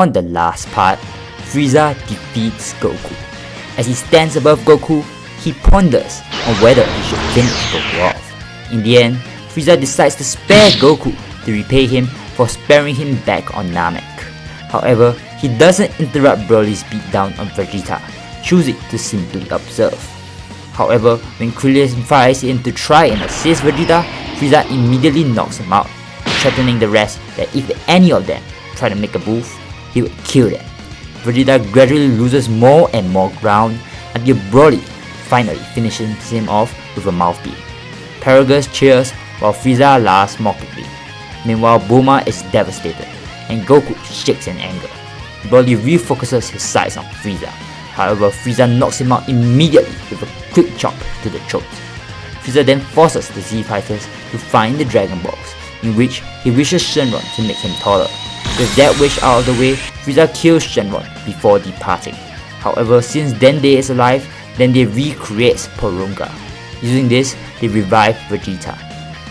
On the last part, Frieza defeats Goku. As he stands above Goku, he ponders on whether he should finish Goku off. In the end, Frieza decides to spare Goku to repay him for sparing him back on Namek. However, he doesn't interrupt Broly's beatdown on Vegeta, choosing to simply observe. However, when Krillin fires in to try and assist Vegeta, Frieza immediately knocks him out, threatening the rest that if any of them try to make a move, he would kill them. Vegeta gradually loses more and more ground until Broly finally finishes him off with a mouth beam. Paragus cheers while Frieza laughs mockingly. Meanwhile, Bulma is devastated and Goku shakes in anger. Broly refocuses his sights on Frieza. However, Frieza knocks him out immediately with a quick chop to the throat. Frieza then forces the Z Fighters to find the Dragon Balls, in which he wishes Shenron to make him taller. With that wish out of the way, Frieza kills Shenron before departing. However, since Dende is alive, Dende recreates Porunga. Using this, they revive Vegeta.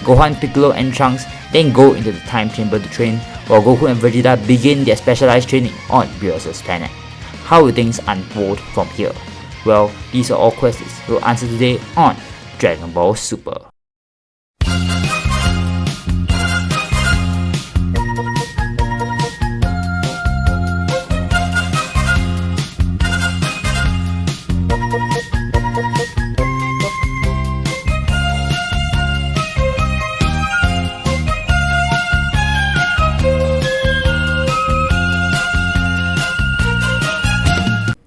Gohan, Piccolo and Trunks then go into the time chamber to train, while Goku and Vegeta begin their specialized training on Beerus' planet. How will things unfold from here? Well, these are all questions we'll answer today on Dragon Ball Super.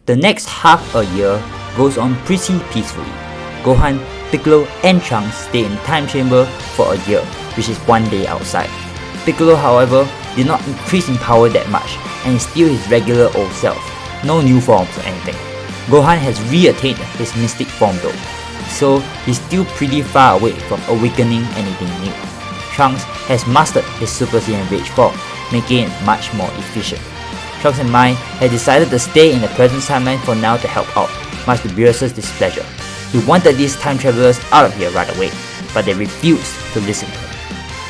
The next half a year goes on pretty peacefully. Gohan, Piccolo and Trunks stay in time chamber for a year, which is one day outside. Piccolo, however, did not increase in power that much and is still his regular old self, no new forms or anything. Gohan has reattained his mystic form though, so he's still pretty far away from awakening anything new. Trunks has mastered his Super Saiyan Rage form, making it much more efficient. Trunks and Mai had decided to stay in the present timeline for now to help out, much to Beerus' displeasure. He wanted these time travelers out of here right away, but they refused to listen to him.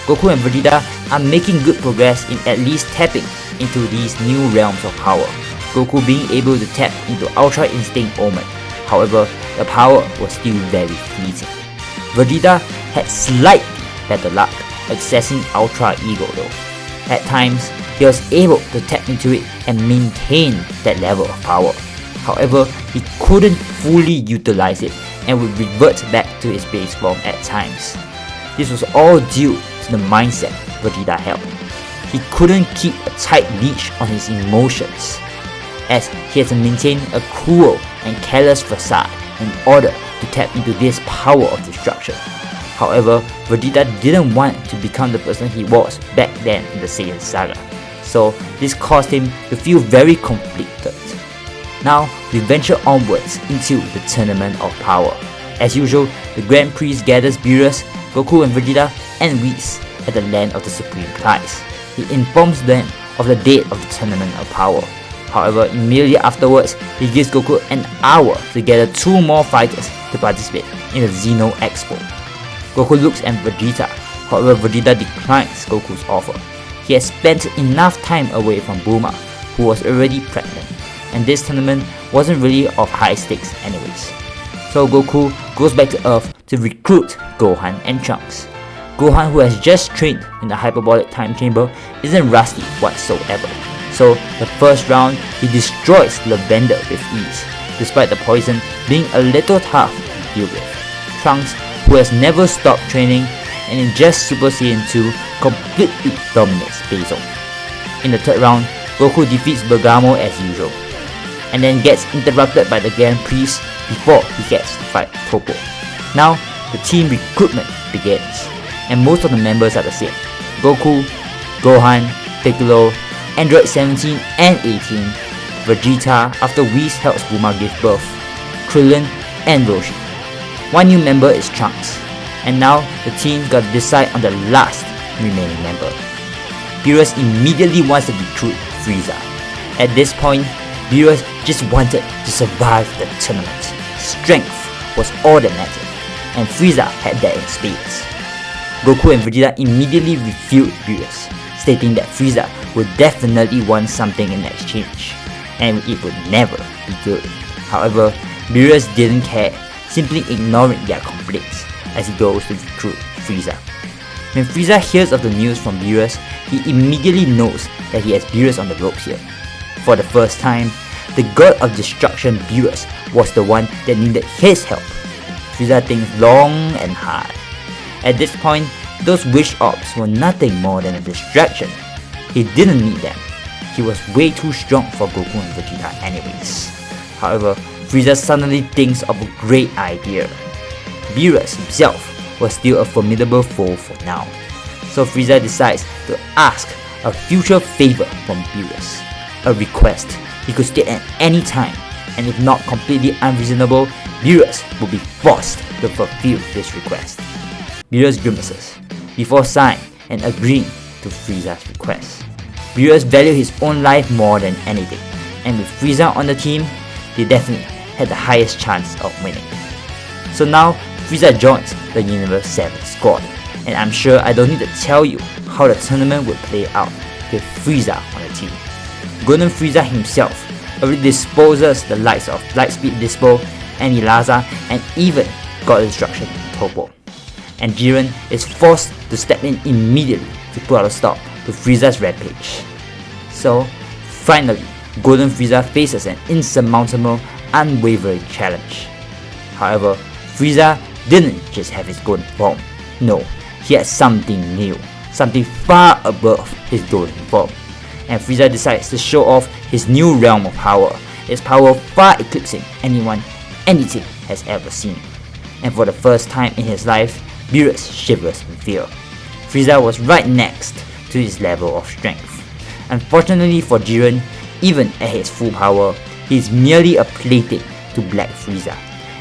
Goku and Vegeta are making good progress in at least tapping into these new realms of power, Goku being able to tap into Ultra Instinct Omen. However, the power was still very fleeting. Vegeta had slightly better luck accessing Ultra Ego though. At times, he was able to tap into it and maintain that level of power. However, he couldn't fully utilize it and would revert back to his base form at times. This was all due to the mindset Vegeta held. He couldn't keep a tight leash on his emotions, as he had to maintain a cruel and careless facade in order to tap into this power of destruction. However, Vegeta didn't want to become the person he was back then in the Saiyan saga, so this caused him to feel very conflicted. Now, we venture onwards into the Tournament of Power. As usual, the Grand Priest gathers Beerus, Goku and Vegeta, and Whis at the land of the Supreme Prize. He informs them of the date of the Tournament of Power. However, immediately afterwards, he gives Goku an hour to gather 2 more fighters to participate in the Xeno Expo. Goku looks at Vegeta, however Vegeta declines Goku's offer. He has spent enough time away from Bulma, who was already pregnant, and this tournament wasn't really of high stakes anyways. So Goku goes back to Earth to recruit Gohan and Trunks. Gohan, who has just trained in the hyperbolic time chamber, isn't rusty whatsoever. So the first round, he destroys Lavender with ease, despite the poison being a little tough to deal with. Trunks, who has never stopped training and in just Super Saiyan 2, completely dominates Beizong. In the third round, Goku defeats Bergamo as usual, and then gets interrupted by the Grand Priest before he gets to fight Toppo. Now, the team recruitment begins, and most of the members are the same: Goku, Gohan, Piccolo, Android 17 and 18, Vegeta after Whis helps Bulma give birth, Krillin, and Roshi. One new member is Trunks, and now the team got to decide on the last remaining member. Beerus immediately wants to recruit Frieza. At this point, Beerus just wanted to survive the tournament. Strength was all that mattered, and Frieza had that in spades. Goku and Vegeta immediately refute Beerus, stating that Frieza would definitely want something in exchange, and it would never be good. However, Beerus didn't care, simply ignoring their complaints as he goes to recruit Frieza. When Frieza hears of the news from Beerus, he immediately knows that he has Beerus on the ropes here. For the first time, the god of destruction Beerus was the one that needed his help. Frieza thinks long and hard. At this point, those wish orbs were nothing more than a distraction. He didn't need them. He was way too strong for Goku and Vegeta anyways. However, Frieza suddenly thinks of a great idea. Beerus himself was still a formidable foe for now. So Frieza decides to ask a future favor from Beerus. A request he could state at any time, and if not completely unreasonable, Beerus would be forced to fulfill this request. Beerus grimaces before sighing and agreeing to Frieza's request. Beerus valued his own life more than anything, and with Frieza on the team, they definitely had the highest chance of winning. So now, Frieza joins the Universe 7 squad, and I'm sure I don't need to tell you how the tournament would play out with Frieza on the team. Golden Frieza himself already disposes the likes of Lightspeed Dispo, Anilaza, and even God Destruction Turbo. And Jiren is forced to step in immediately to put a stop to Frieza's rampage. So, finally, Golden Frieza faces an insurmountable, unwavering challenge. However, Frieza didn't just have his golden form. No, he had something new, something far above his golden form. And Frieza decides to show off his new realm of power, its power far eclipsing anything has ever seen. And for the first time in his life, Beerus shivers in fear. Frieza was right next to his level of strength. Unfortunately for Jiren, even at his full power, he is merely a plaything to Black Frieza,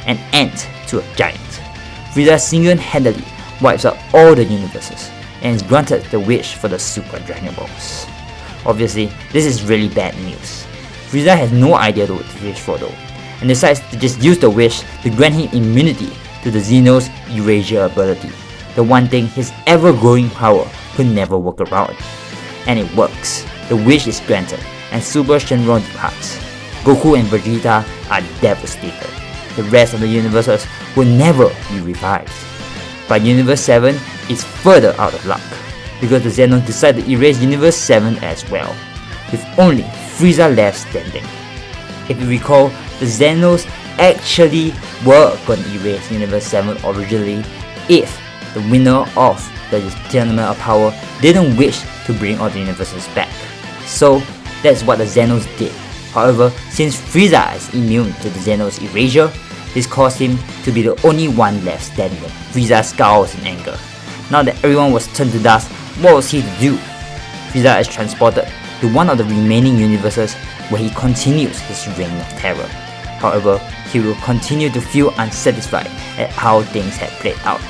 an ant to a giant. Frieza single-handedly wipes out all the universes and is granted the wish for the Super Dragon Balls. Obviously, this is really bad news. Frieza has no idea what to wish for though, and decides to just use the wish to grant him immunity to the Xeno's erasure ability, the one thing his ever-growing power could never work around. And it works. The wish is granted, and Super Shenron departs. Goku and Vegeta are devastated. The rest of the universes will never be revived. But Universe 7 is further out of luck, because the Xenos decide to erase Universe 7 as well, with only Frieza left standing. If you recall, the Xenos actually were going to erase Universe 7 originally if the winner of the Tournament of Power didn't wish to bring all the universes back. So that's what the Xenos did. However, since Frieza is immune to the Xenos erasure, this caused him to be the only one left standing. Frieza scowls in anger. Now that everyone was turned to dust, what was he to do? Frieza is transported to one of the remaining universes where he continues his reign of terror. However, he will continue to feel unsatisfied at how things had played out.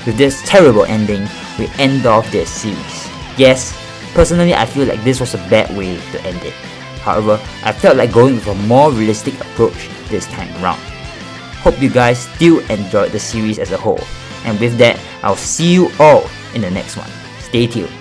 With this terrible ending, we end off this series. Yes, personally I feel like this was a bad way to end it. However, I felt like going with a more realistic approach this time around. Hope you guys still enjoyed the series as a whole. And with that, I'll see you all in the next one. Stay tuned.